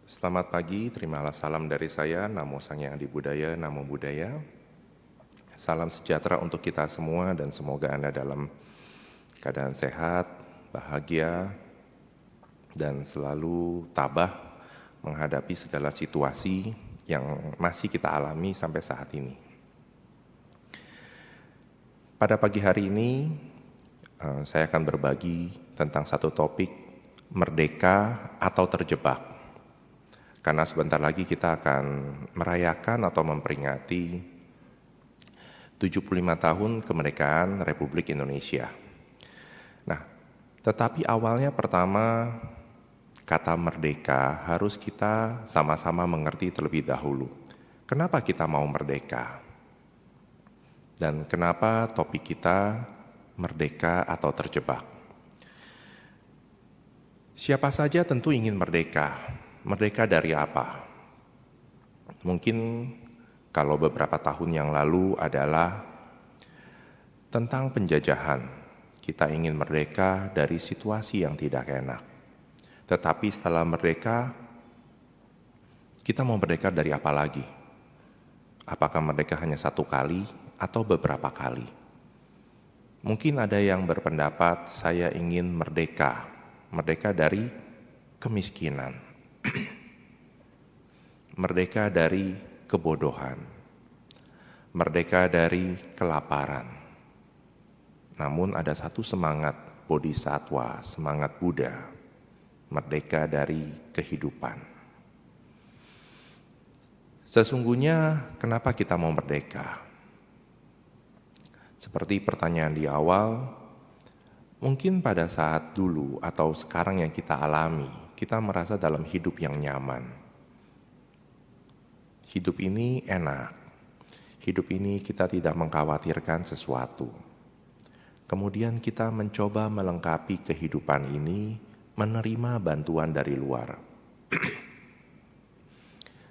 Selamat pagi, terimalah salam dari saya, Namo Sang Hyang Adi Budaya, Namo Buddhaya. Salam sejahtera untuk kita semua dan semoga Anda dalam keadaan sehat, bahagia, dan selalu tabah menghadapi segala situasi yang masih kita alami sampai saat ini. Pada pagi hari ini, saya akan berbagi tentang satu topik, merdeka atau terjebak. Karena sebentar lagi kita akan merayakan atau memperingati 75 tahun kemerdekaan Republik Indonesia. Nah, tetapi awalnya pertama kata merdeka harus kita sama-sama mengerti terlebih dahulu. Kenapa kita mau merdeka? Dan kenapa topik kita merdeka atau terjebak? Siapa saja tentu ingin merdeka. Merdeka dari apa? Mungkin kalau beberapa tahun yang lalu adalah tentang penjajahan. Kita ingin merdeka dari situasi yang tidak enak. Tetapi setelah merdeka, kita mau merdeka dari apa lagi? Apakah merdeka hanya satu kali atau beberapa kali? Mungkin ada yang berpendapat saya ingin merdeka dari kemiskinan. Merdeka dari kebodohan, merdeka dari kelaparan. Namun ada satu semangat bodhisatwa, semangat Buddha, merdeka dari kehidupan. Sesungguhnya kenapa kita mau merdeka? Seperti pertanyaan di awal, mungkin pada saat dulu atau sekarang yang kita alami, kita merasa dalam hidup yang nyaman. Hidup ini enak. Hidup ini kita tidak mengkhawatirkan sesuatu. Kemudian kita mencoba melengkapi kehidupan ini, menerima bantuan dari luar.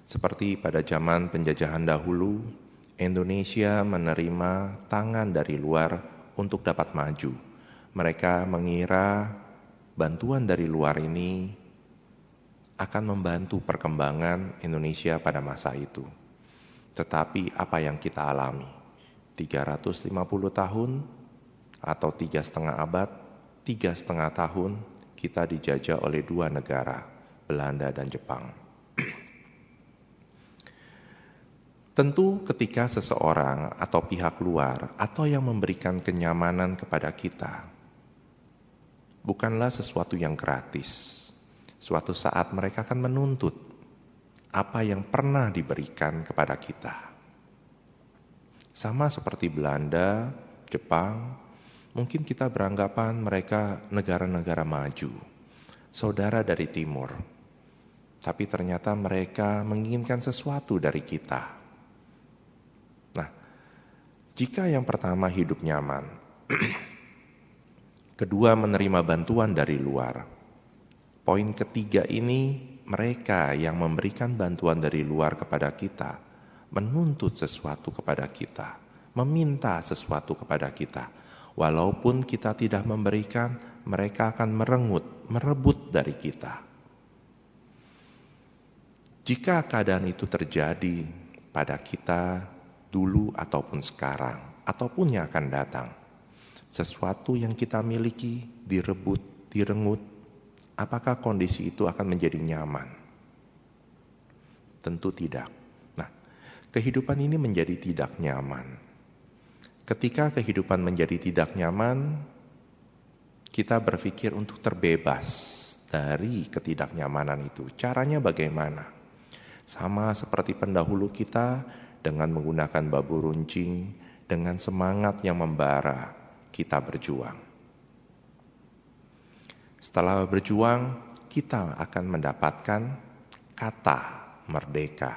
Seperti pada zaman penjajahan dahulu, Indonesia menerima tangan dari luar untuk dapat maju. Mereka mengira bantuan dari luar ini akan membantu perkembangan Indonesia pada masa itu. Tetapi apa yang kita alami? 350 tahun atau 3,5 abad, 3,5 tahun kita dijajah oleh dua negara, Belanda dan Jepang. Tentu ketika seseorang atau pihak luar atau yang memberikan kenyamanan kepada kita, bukanlah sesuatu yang gratis. Suatu saat mereka akan menuntut apa yang pernah diberikan kepada kita. Sama seperti Belanda, Jepang, mungkin kita beranggapan mereka negara-negara maju, saudara dari timur. Tapi ternyata mereka menginginkan sesuatu dari kita. Nah, jika yang pertama hidup nyaman, kedua menerima bantuan dari luar, poin ketiga ini, mereka yang memberikan bantuan dari luar kepada kita, menuntut sesuatu kepada kita, meminta sesuatu kepada kita. Walaupun kita tidak memberikan, mereka akan merebut dari kita. Jika keadaan itu terjadi pada kita dulu ataupun sekarang, ataupun yang akan datang, sesuatu yang kita miliki direbut, direnggut, apakah kondisi itu akan menjadi nyaman? Tentu tidak. Nah, kehidupan ini menjadi tidak nyaman. Ketika kehidupan menjadi tidak nyaman, kita berpikir untuk terbebas dari ketidaknyamanan itu. Caranya bagaimana? Sama seperti pendahulu kita dengan menggunakan bambu runcing, dengan semangat yang membara, kita berjuang. Setelah berjuang, kita akan mendapatkan kata merdeka.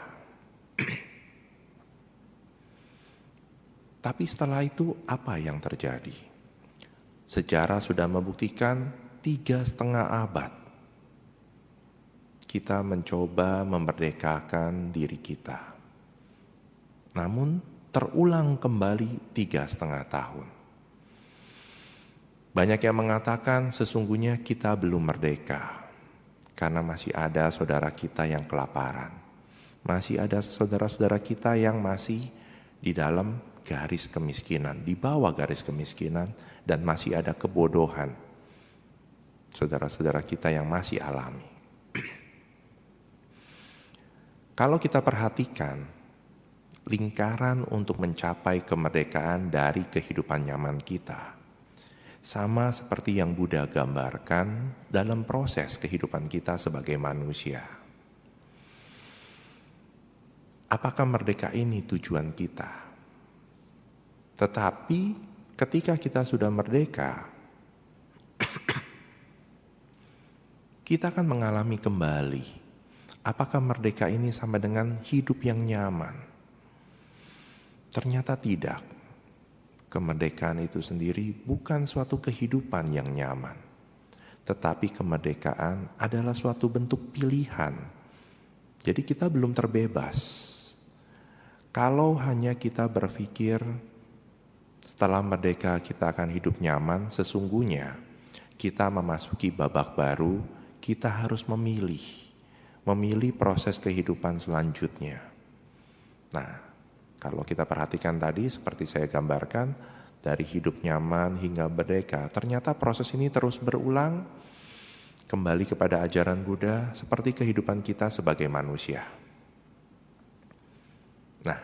Tapi setelah itu apa yang terjadi? Sejarah sudah membuktikan 3,5 abad kita mencoba memerdekakan diri kita. Namun terulang kembali 3,5 tahun. Banyak yang mengatakan sesungguhnya kita belum merdeka. karena masih ada saudara kita yang kelaparan. Masih ada saudara-saudara kita yang masih di dalam garis kemiskinan, di bawah garis kemiskinan, dan masih ada kebodohan saudara-saudara kita yang masih alami. Kalau kita perhatikan, lingkaran untuk mencapai kemerdekaan dari kehidupan nyaman kita sama seperti yang Buddha gambarkan dalam proses kehidupan kita sebagai manusia. Apakah merdeka ini tujuan kita? Tetapi ketika kita sudah merdeka, kita akan mengalami kembali. Apakah merdeka ini sama dengan hidup yang nyaman? Ternyata tidak. Kemerdekaan itu sendiri bukan suatu kehidupan yang nyaman, tetapi kemerdekaan adalah suatu bentuk pilihan. Jadi kita belum terbebas. Kalau hanya kita berpikir setelah merdeka kita akan hidup nyaman, sesungguhnya kita memasuki babak baru, kita harus memilih proses kehidupan selanjutnya. Nah, kalau kita perhatikan tadi seperti saya gambarkan, dari hidup nyaman hingga merdeka, ternyata proses ini terus berulang kembali kepada ajaran Buddha seperti kehidupan kita sebagai manusia. Nah,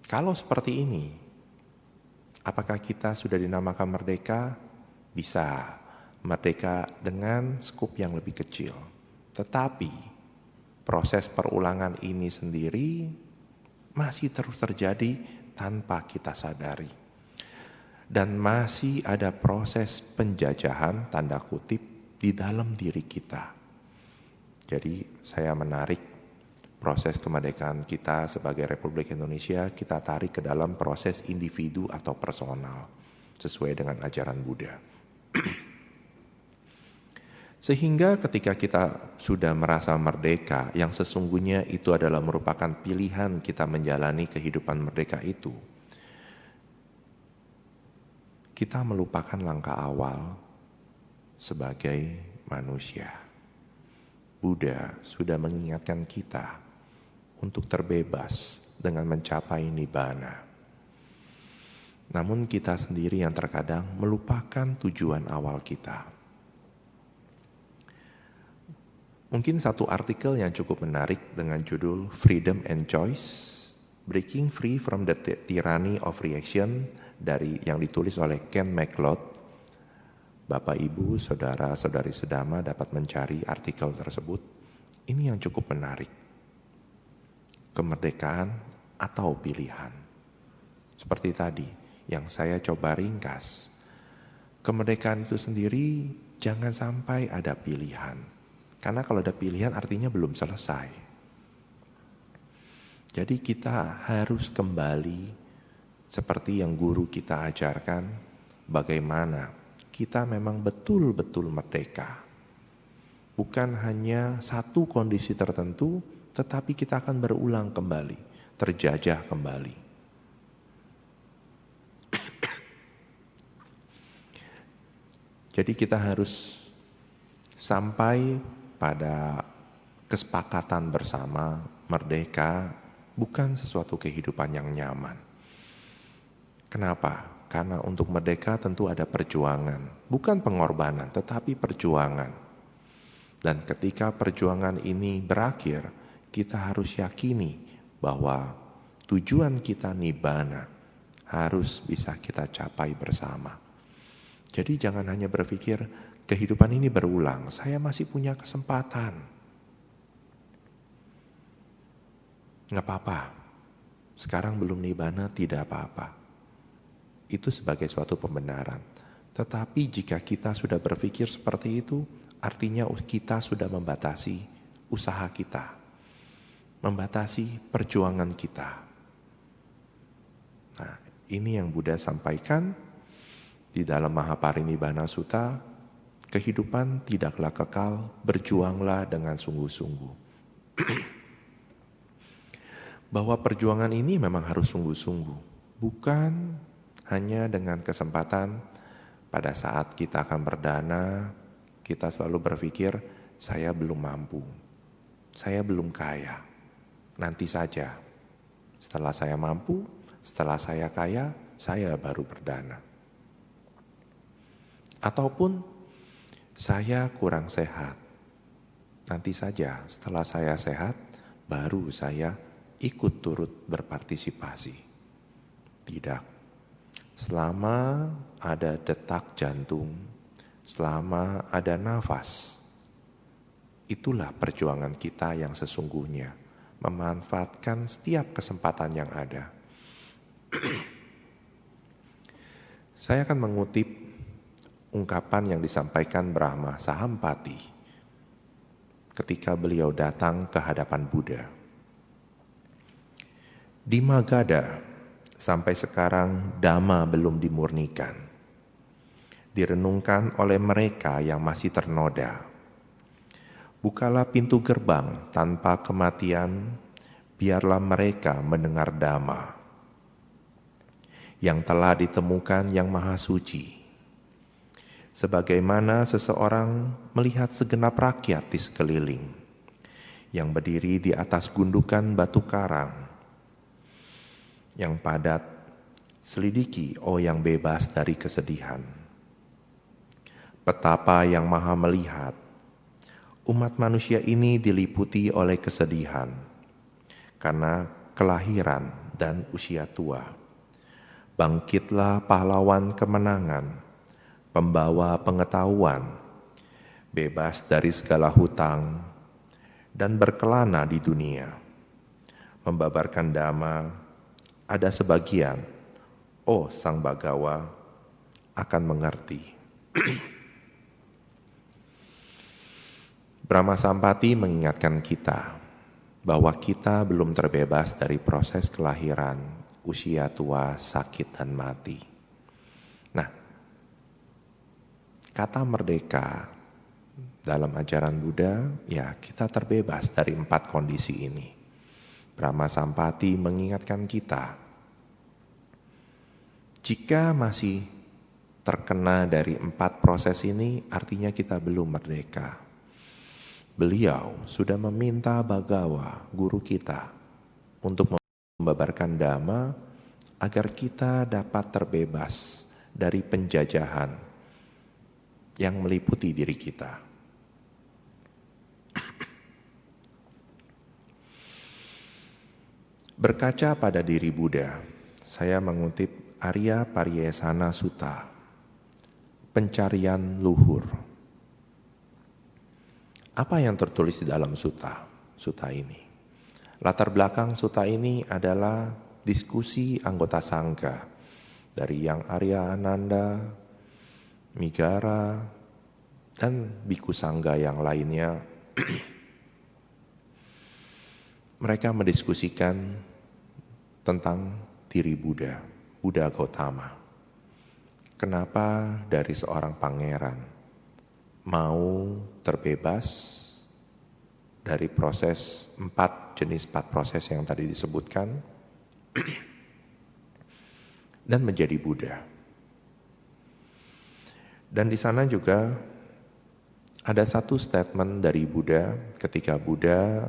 kalau seperti ini, apakah kita sudah dinamakan merdeka? Bisa, merdeka dengan skup yang lebih kecil. Tetapi proses perulangan ini sendiri masih terus terjadi tanpa kita sadari. Dan masih ada proses penjajahan, tanda kutip, di dalam diri kita. Jadi saya menarik proses kemerdekaan kita sebagai Republik Indonesia, kita tarik ke dalam proses individu atau personal, sesuai dengan ajaran Buddha. Sehingga ketika kita sudah merasa merdeka, yang sesungguhnya itu adalah merupakan pilihan kita menjalani kehidupan merdeka itu, kita melupakan langkah awal sebagai manusia. Buddha sudah mengingatkan kita untuk terbebas dengan mencapai nibbana. Namun kita sendiri yang terkadang melupakan tujuan awal kita. Mungkin satu artikel yang cukup menarik dengan judul Freedom and Choice, Breaking Free from the Tyranny of Reaction, yang ditulis oleh Ken McLeod. Bapak, Ibu, Saudara-saudari sedama dapat mencari artikel tersebut. Ini yang cukup menarik. Kemerdekaan atau pilihan. Seperti tadi yang saya coba ringkas. Kemerdekaan itu sendiri jangan sampai ada pilihan. Karena kalau ada pilihan artinya belum selesai. Jadi kita harus kembali seperti yang guru kita ajarkan, bagaimana kita memang betul-betul merdeka. Bukan hanya satu kondisi tertentu, tetapi kita akan berulang kembali, terjajah kembali. Jadi kita harus sampai pada kesepakatan bersama, merdeka bukan sesuatu kehidupan yang nyaman. Kenapa? Karena untuk merdeka tentu ada perjuangan, bukan pengorbanan, tetapi perjuangan. Dan ketika perjuangan ini berakhir, kita harus yakini bahwa tujuan kita nibbana harus bisa kita capai bersama. Jadi jangan hanya berpikir kehidupan ini berulang, saya masih punya kesempatan. Nggak apa-apa, sekarang belum nibbana tidak apa-apa. Itu sebagai suatu pembenaran. Tetapi jika kita sudah berpikir seperti itu, artinya kita sudah membatasi usaha kita, membatasi perjuangan kita. Nah, ini yang Buddha sampaikan di dalam Mahaparinibbana Sutta, kehidupan tidaklah kekal, berjuanglah dengan sungguh-sungguh. Bahwa perjuangan ini memang harus sungguh-sungguh, bukan hanya dengan kesempatan pada saat kita akan berdana, kita selalu berpikir saya belum mampu, saya belum kaya, nanti saja. Setelah saya mampu, setelah saya kaya, saya baru berdana. Ataupun saya kurang sehat, nanti saja setelah saya sehat, baru saya ikut turut berpartisipasi. Tidak. Selama ada detak jantung, selama ada nafas, itulah perjuangan kita yang sesungguhnya, memanfaatkan setiap kesempatan yang ada. Saya akan mengutip ungkapan yang disampaikan Brahma Sahampati ketika beliau datang ke hadapan Buddha. Di Magadha, sampai sekarang Dhamma belum dimurnikan. Direnungkan oleh mereka yang masih ternoda. Bukalah pintu gerbang tanpa kematian, biarlah mereka mendengar Dhamma yang telah ditemukan yang maha suci. Sebagaimana seseorang melihat segenap rakyat di sekeliling, yang berdiri di atas gundukan batu karang, yang padat, selidiki yang bebas dari kesedihan. Betapa yang maha melihat, umat manusia ini diliputi oleh kesedihan, karena kelahiran dan usia tua. Bangkitlah pahlawan kemenangan, pembawa pengetahuan, bebas dari segala hutang, dan berkelana di dunia. Membabarkan Dhamma, ada sebagian, Sang Bagawa, akan mengerti. Brahma Sampati mengingatkan kita bahwa kita belum terbebas dari proses kelahiran, usia tua, sakit, dan mati. Nah, kata merdeka dalam ajaran Buddha, ya kita terbebas dari 4 kondisi ini. Brahma Sampati mengingatkan kita, jika masih terkena dari 4 proses ini, artinya kita belum merdeka. Beliau sudah meminta Bagawa, guru kita, untuk membabarkan Dhamma agar kita dapat terbebas dari penjajahan yang meliputi diri kita. Berkaca pada diri Buddha, saya mengutip Arya Pariyesana Sutta, pencarian luhur. Apa yang tertulis di dalam sutta ini? Latar belakang sutta ini adalah diskusi anggota sangga dari yang Arya Ananda, Migara, dan biku sangga yang lainnya. Mereka mendiskusikan tentang diri Buddha, Buddha Gautama. Kenapa dari seorang pangeran mau terbebas dari proses 4 proses yang tadi disebutkan dan menjadi Buddha. Dan di sana juga ada satu statement dari Buddha ketika Buddha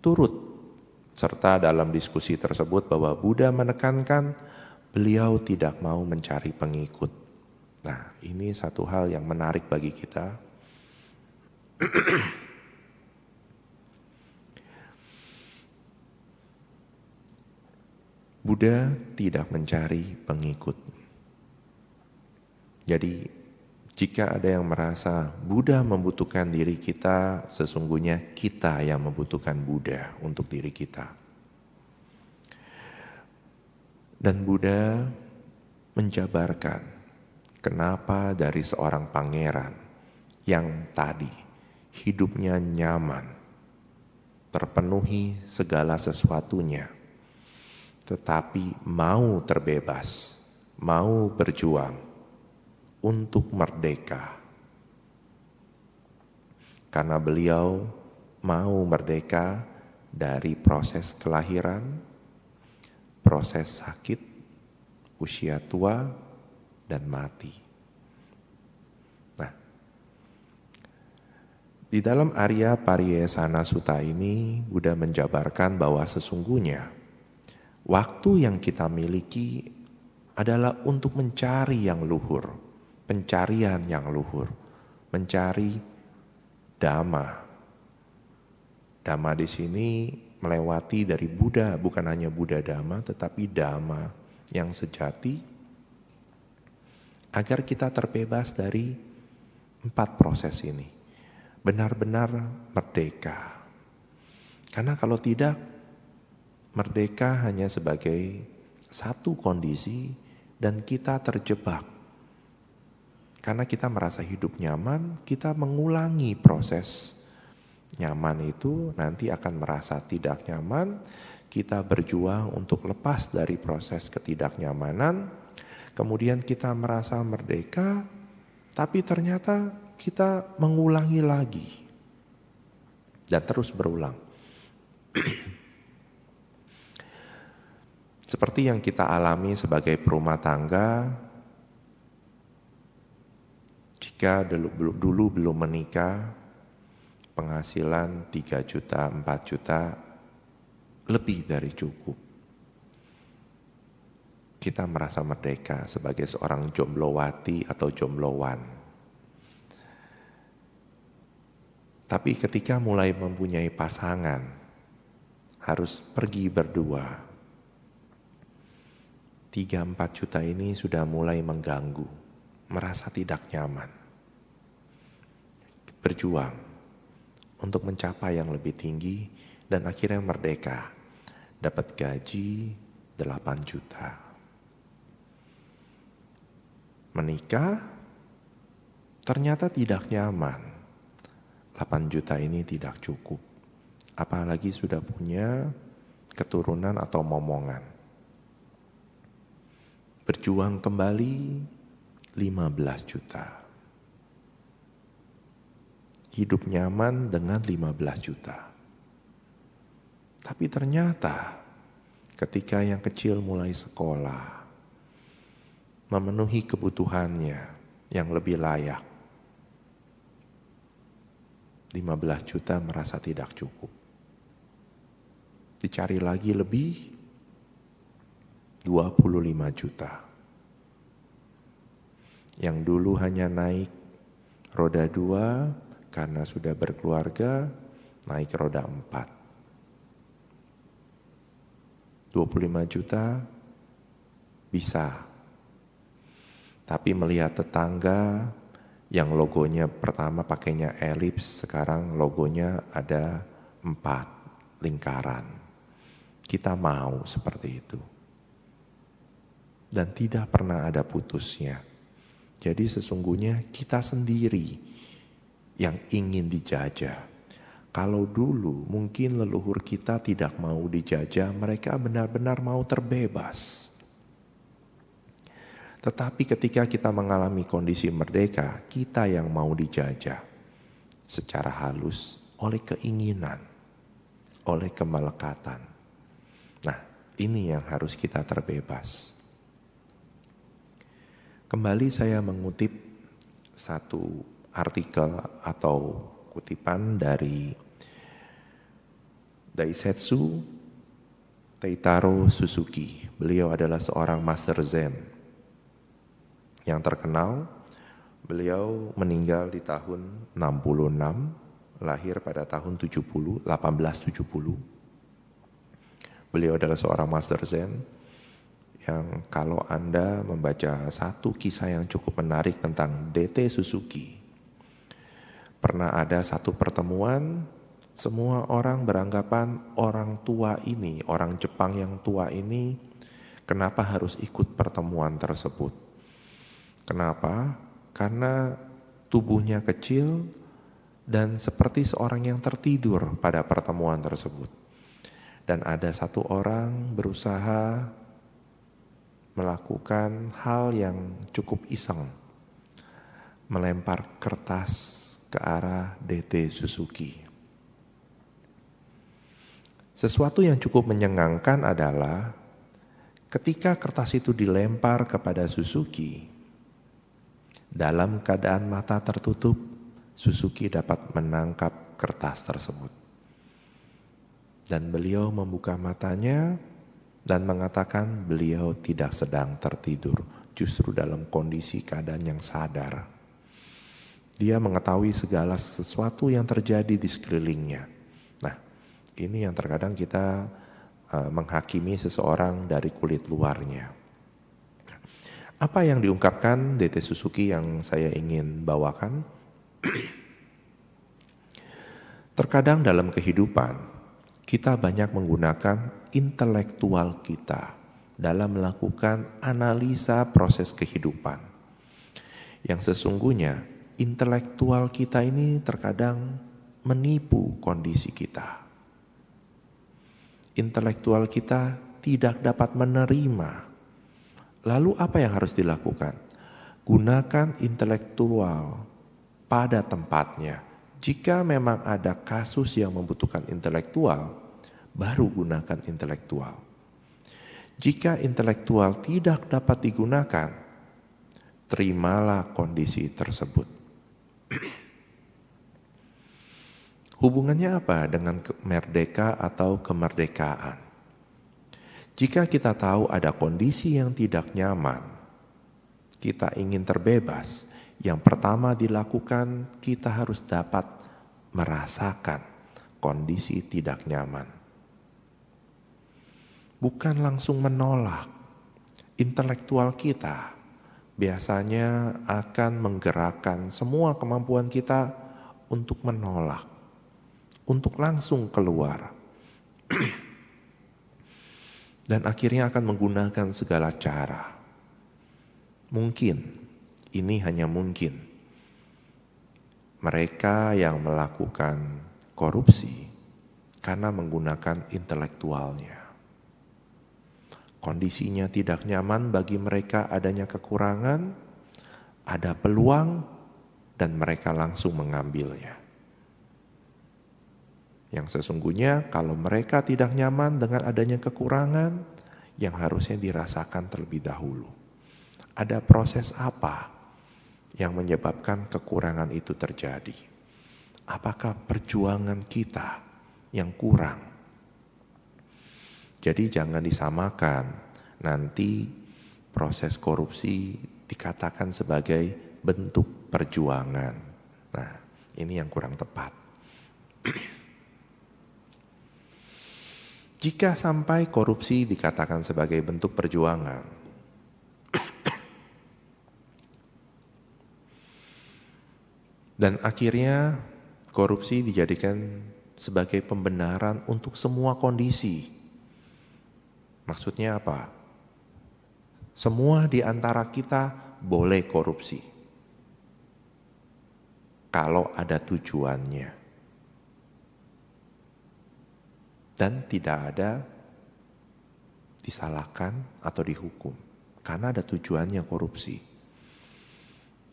turut serta dalam diskusi tersebut bahwa Buddha menekankan beliau tidak mau mencari pengikut. Nah, ini satu hal yang menarik bagi kita. Buddha tidak mencari pengikut. Jadi, jika ada yang merasa Buddha membutuhkan diri kita, sesungguhnya kita yang membutuhkan Buddha untuk diri kita. Dan Buddha menjabarkan kenapa dari seorang pangeran yang tadi hidupnya nyaman, terpenuhi segala sesuatunya, tetapi mau terbebas, mau berjuang untuk merdeka. Karena beliau mau merdeka dari proses kelahiran, proses sakit, usia tua, dan mati. Nah, Di dalam Arya Pariyesana Sutta ini, Buddha menjabarkan bahwa sesungguhnya waktu yang kita miliki adalah untuk mencari yang luhur, pencarian yang luhur, mencari Dhamma. Dhamma di sini melewati dari Buddha, bukan hanya Buddha Dhamma, tetapi Dhamma yang sejati, agar kita terbebas dari 4 proses ini. Benar-benar merdeka. Karena kalau tidak, merdeka hanya sebagai satu kondisi dan kita terjebak. Karena kita merasa hidup nyaman, kita mengulangi proses nyaman itu, nanti akan merasa tidak nyaman, kita berjuang untuk lepas dari proses ketidaknyamanan, kemudian kita merasa merdeka, tapi ternyata kita mengulangi lagi dan terus berulang. Seperti yang kita alami sebagai perumah tangga, jika dulu belum menikah, penghasilan 3 juta, 4 juta, lebih dari cukup. Kita merasa merdeka sebagai seorang jomblowati atau jomblowan. Tapi ketika mulai mempunyai pasangan, harus pergi berdua. 3-4 juta ini sudah mulai mengganggu, merasa tidak nyaman. Berjuang untuk mencapai yang lebih tinggi dan akhirnya merdeka. Dapat gaji 8 juta. Menikah, ternyata tidak nyaman. 8 juta ini tidak cukup, apalagi sudah punya keturunan atau momongan. Berjuang kembali 15 juta. Hidup nyaman dengan 15 juta. Tapi ternyata ketika yang kecil mulai sekolah, memenuhi kebutuhannya yang lebih layak, 15 juta merasa tidak cukup. Dicari lagi lebih, 25 juta. Yang dulu hanya naik roda 2, karena sudah berkeluarga, naik roda 4. 25 juta bisa. Tapi melihat tetangga, yang logonya pertama pakainya elips, sekarang logonya ada 4 lingkaran. Kita mau seperti itu. Dan tidak pernah ada putusnya. Jadi sesungguhnya kita sendiri yang ingin dijajah. Kalau dulu mungkin leluhur kita tidak mau dijajah, mereka benar-benar mau terbebas. Tetapi ketika kita mengalami kondisi merdeka, kita yang mau dijajah secara halus oleh keinginan, oleh kemelekatan. Nah, ini yang harus kita terbebas. Kembali saya mengutip satu artikel atau kutipan dari Daisetsu Teitaro Suzuki. Beliau adalah seorang master Zen yang terkenal. Beliau meninggal di tahun 66, lahir pada tahun 1870. Beliau adalah seorang master Zen yang kalau Anda membaca satu kisah yang cukup menarik tentang DT Suzuki. Pernah ada satu pertemuan, semua orang beranggapan orang tua ini, orang Jepang yang tua ini, kenapa harus ikut pertemuan tersebut? Kenapa? Karena tubuhnya kecil dan seperti seorang yang tertidur pada pertemuan tersebut. Dan ada satu orang berusaha melakukan hal yang cukup iseng, melempar kertas ke arah DT Suzuki. Sesuatu yang cukup menyenangkan adalah ketika kertas itu dilempar kepada Suzuki, dalam keadaan mata tertutup, Suzuki dapat menangkap kertas tersebut. Dan beliau membuka matanya dan mengatakan beliau tidak sedang tertidur, justru dalam kondisi keadaan yang sadar. Dia mengetahui segala sesuatu yang terjadi di sekelilingnya. Nah, ini yang terkadang kita menghakimi seseorang dari kulit luarnya. Apa yang diungkapkan DT Suzuki yang saya ingin bawakan? Terkadang dalam kehidupan, kita banyak menggunakan intelektual kita dalam melakukan analisa proses kehidupan. Yang sesungguhnya, intelektual kita ini terkadang menipu kondisi kita. Intelektual kita tidak dapat menerima. Lalu apa yang harus dilakukan? Gunakan intelektual pada tempatnya. Jika memang ada kasus yang membutuhkan intelektual, baru gunakan intelektual. Jika intelektual tidak dapat digunakan, terimalah kondisi tersebut. Hubungannya apa dengan merdeka atau kemerdekaan? Jika kita tahu ada kondisi yang tidak nyaman, kita ingin terbebas, yang pertama dilakukan kita harus dapat merasakan kondisi tidak nyaman. Bukan langsung menolak. Intelektual kita biasanya akan menggerakkan semua kemampuan kita untuk menolak, untuk langsung keluar. Dan akhirnya akan menggunakan segala cara. Mungkin, ini hanya mungkin, mereka yang melakukan korupsi karena menggunakan intelektualnya. Kondisinya tidak nyaman bagi mereka, adanya kekurangan, ada peluang, dan mereka langsung mengambilnya. Yang sesungguhnya kalau mereka tidak nyaman dengan adanya kekurangan, yang harusnya dirasakan terlebih dahulu. Ada proses apa yang menyebabkan kekurangan itu terjadi? Apakah perjuangan kita yang kurang? Jadi jangan disamakan nanti proses korupsi dikatakan sebagai bentuk perjuangan. Nah, ini yang kurang tepat. Jika sampai korupsi dikatakan sebagai bentuk perjuangan, dan akhirnya korupsi dijadikan sebagai pembenaran untuk semua kondisi. Maksudnya apa? Semua di antara kita boleh korupsi. Kalau ada tujuannya. Dan tidak ada disalahkan atau dihukum. Karena ada tujuannya korupsi.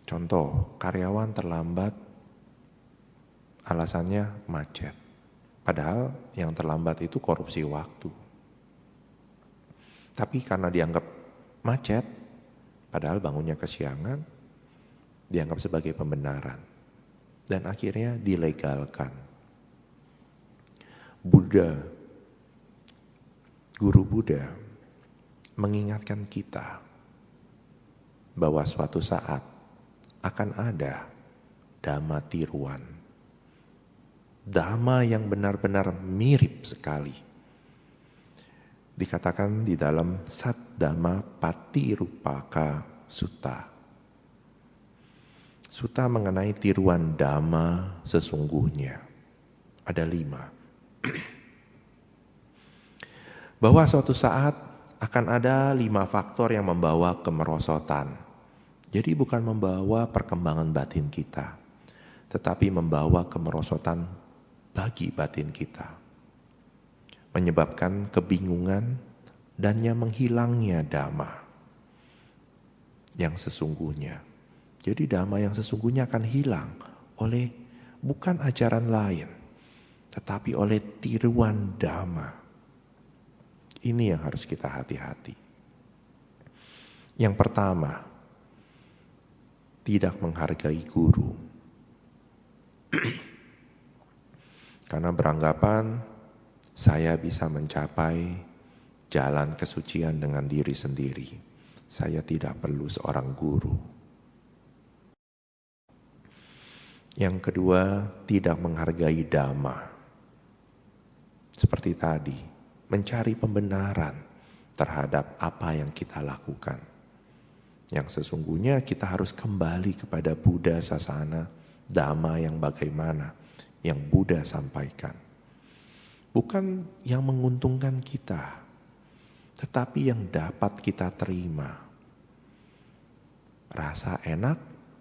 Contoh, karyawan terlambat, alasannya macet. Padahal yang terlambat itu korupsi waktu. Tapi karena dianggap macet, padahal bangunnya kesiangan, dianggap sebagai pembenaran. Dan akhirnya dilegalkan. Guru Buddha mengingatkan kita bahwa suatu saat akan ada dhamma tiruan. Dhamma yang benar-benar mirip sekali. Dikatakan di dalam Saddhamma Patirupaka Sutta. Sutta mengenai tiruan dhamma sesungguhnya. Ada 5. Bahwa suatu saat akan ada 5 faktor yang membawa kemerosotan. Jadi bukan membawa perkembangan batin kita, tetapi membawa kemerosotan bagi batin kita. Menyebabkan kebingungan dan yang menghilangnya dhamma yang sesungguhnya. Jadi dhamma yang sesungguhnya akan hilang oleh bukan ajaran lain, tetapi oleh tiruan dhamma. Ini yang harus kita hati-hati. Yang pertama, tidak menghargai guru. Karena beranggapan saya bisa mencapai jalan kesucian dengan diri sendiri. Saya tidak perlu seorang guru. Yang kedua, tidak menghargai dhamma. Seperti tadi, mencari pembenaran terhadap apa yang kita lakukan. Yang sesungguhnya kita harus kembali kepada Buddha Sasana, dhamma yang bagaimana, yang Buddha sampaikan. Bukan yang menguntungkan kita, tetapi yang dapat kita terima. Rasa enak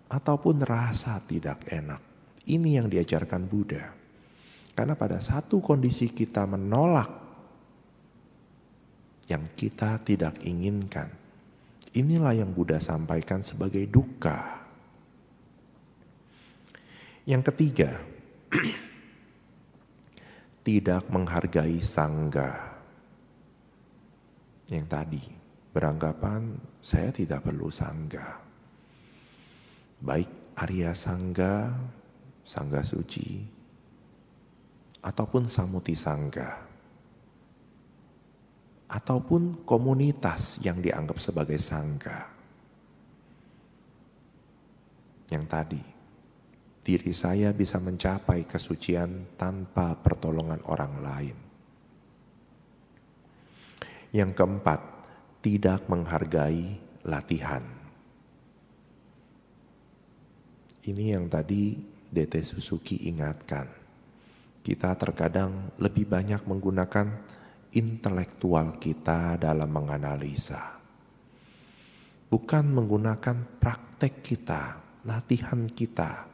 ataupun rasa tidak enak. Ini yang diajarkan Buddha. Karena pada satu kondisi kita menolak yang kita tidak inginkan, inilah yang Buddha sampaikan sebagai dukkha. Yang ketiga, tidak menghargai sangga. Yang tadi, beranggapan saya tidak perlu sangga. Baik Arya Sangga, Sangga Suci, ataupun Samuti Sangga, ataupun komunitas yang dianggap sebagai sangga. Yang tadi, diri saya bisa mencapai kesucian tanpa pertolongan orang lain. Yang keempat, tidak menghargai latihan. Ini yang tadi DT Suzuki ingatkan. Kita terkadang lebih banyak menggunakan intelektual kita dalam menganalisa. Bukan menggunakan praktek kita, latihan kita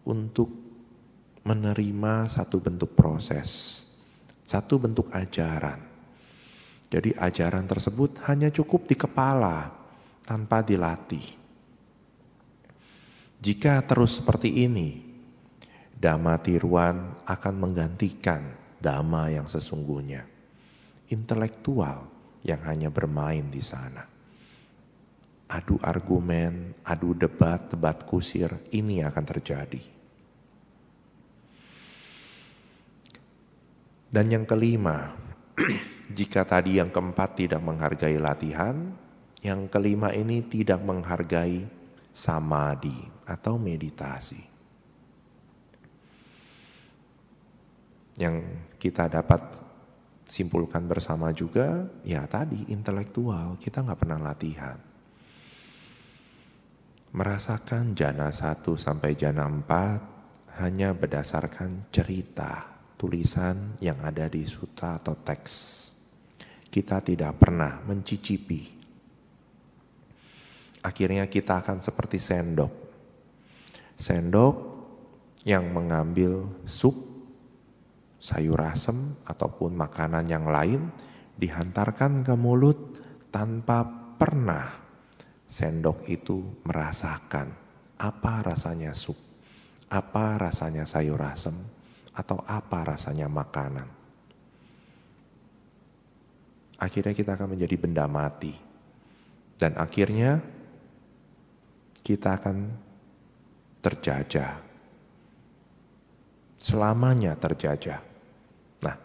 untuk menerima satu bentuk proses, satu bentuk ajaran. Jadi ajaran tersebut hanya cukup di kepala tanpa dilatih. Jika terus seperti ini, dhamma tiruan akan menggantikan dhamma yang sesungguhnya. Intelektual yang hanya bermain di sana. Adu argumen, adu debat, debat kusir, ini akan terjadi. Dan yang kelima, jika tadi yang keempat tidak menghargai latihan, yang kelima ini tidak menghargai samadhi atau meditasi. Yang kita dapat simpulkan bersama juga, ya tadi intelektual, kita nggak pernah latihan. Merasakan jana 1 sampai jana 4 hanya berdasarkan cerita, tulisan yang ada di sutta atau teks. Kita tidak pernah mencicipi. Akhirnya kita akan seperti sendok. Sendok yang mengambil sup, sayur asem, ataupun makanan yang lain, dihantarkan ke mulut tanpa pernah sendok itu merasakan apa rasanya sup, apa rasanya sayur asem, atau apa rasanya makanan. Akhirnya kita akan menjadi benda mati. Dan akhirnya kita akan terjajah. Selamanya terjajah. Nah,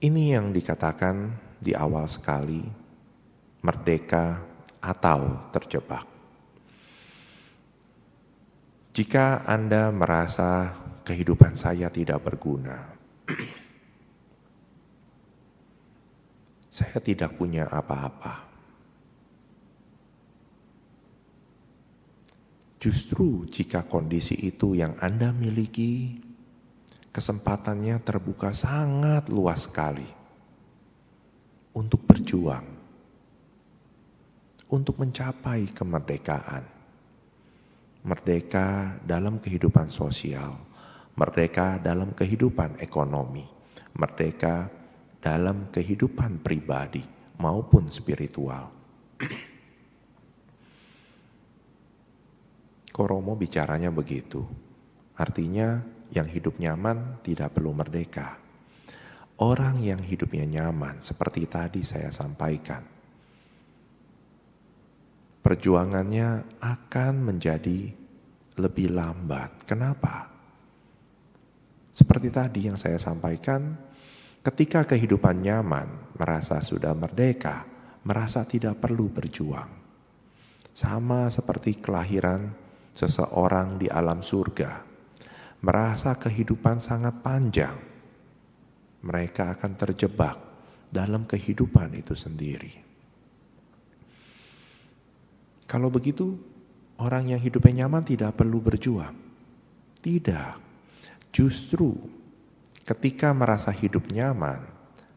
ini yang dikatakan di awal sekali, merdeka atau terjebak. Jika Anda merasa kehidupan saya tidak berguna, saya tidak punya apa-apa. Justru jika kondisi itu yang Anda miliki, kesempatannya terbuka sangat luas sekali untuk berjuang, untuk mencapai kemerdekaan. Merdeka dalam kehidupan sosial, merdeka dalam kehidupan ekonomi, merdeka dalam kehidupan pribadi maupun spiritual. Koromo bicaranya begitu. Artinya yang hidup nyaman tidak perlu merdeka. Orang yang hidupnya nyaman seperti tadi saya sampaikan, perjuangannya akan menjadi lebih lambat. Kenapa? Seperti tadi yang saya sampaikan, ketika kehidupan nyaman, merasa sudah merdeka, merasa tidak perlu berjuang. Sama seperti kelahiran seseorang di alam surga, merasa kehidupan sangat panjang, mereka akan terjebak dalam kehidupan itu sendiri. Kalau begitu, orang yang hidupnya nyaman tidak perlu berjuang. Tidak, justru ketika merasa hidup nyaman,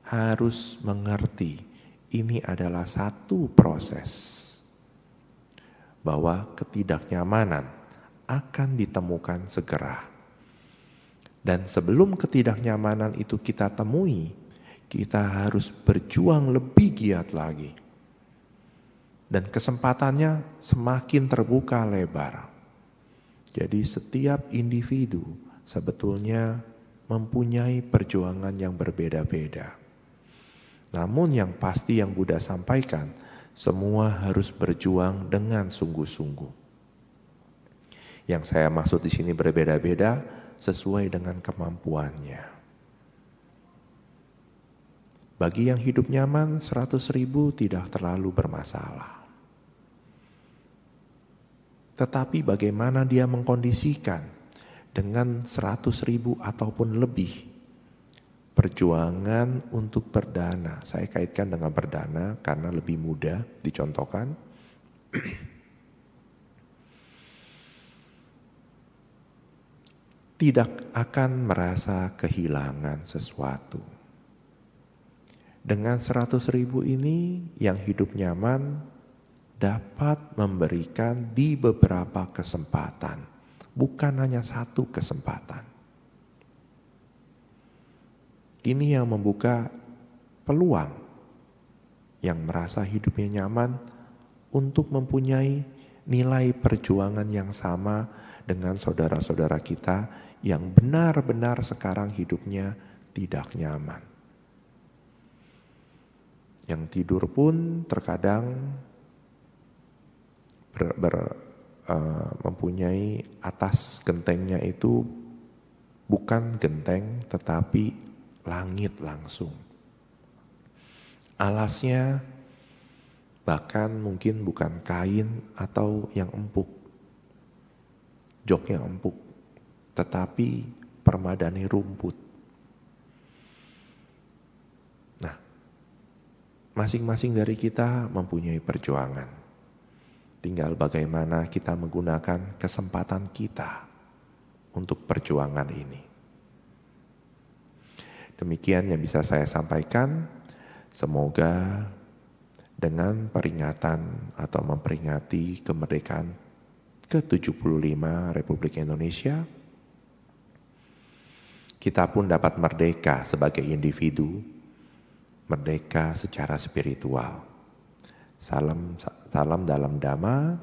harus mengerti ini adalah satu proses. Bahwa ketidaknyamanan akan ditemukan segera. Dan sebelum ketidaknyamanan itu kita temui, kita harus berjuang lebih giat lagi. Dan kesempatannya semakin terbuka lebar. Jadi setiap individu sebetulnya mempunyai perjuangan yang berbeda-beda. Namun yang pasti yang Buddha sampaikan, semua harus berjuang dengan sungguh-sungguh. Yang saya maksud di sini berbeda-beda sesuai dengan kemampuannya. Bagi yang hidup nyaman 100.000 tidak terlalu bermasalah. Tetapi bagaimana dia mengkondisikan dengan 100.000 ataupun lebih perjuangan untuk berdana. Saya kaitkan dengan berdana karena lebih mudah dicontohkan. Tidak akan merasa kehilangan sesuatu. Dengan 100.000 ini yang hidup nyaman dapat memberikan di beberapa kesempatan, bukan hanya satu kesempatan. Ini yang membuka peluang yang merasa hidupnya nyaman untuk mempunyai nilai perjuangan yang sama dengan saudara-saudara kita yang benar-benar sekarang hidupnya tidak nyaman. Yang tidur pun terkadang mempunyai atas gentengnya itu bukan genteng tetapi langit langsung. Alasnya bahkan mungkin bukan kain atau yang empuk, jok yang empuk, tetapi permadani rumput. Nah, masing-masing dari kita mempunyai perjuangan. Tinggal bagaimana kita menggunakan kesempatan kita untuk perjuangan ini. Demikian yang bisa saya sampaikan. Semoga dengan peringatan atau memperingati kemerdekaan ke-75 Republik Indonesia, kita pun dapat merdeka sebagai individu, merdeka secara spiritual. Salam dalam Dhamma,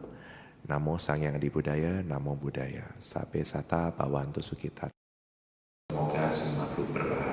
Namo Sang Hyang Adi Buddhaya, Namo Buddhaya, Sabbe Sata Bhavantu Sukhita. Semoga semua makhluk berbahagia.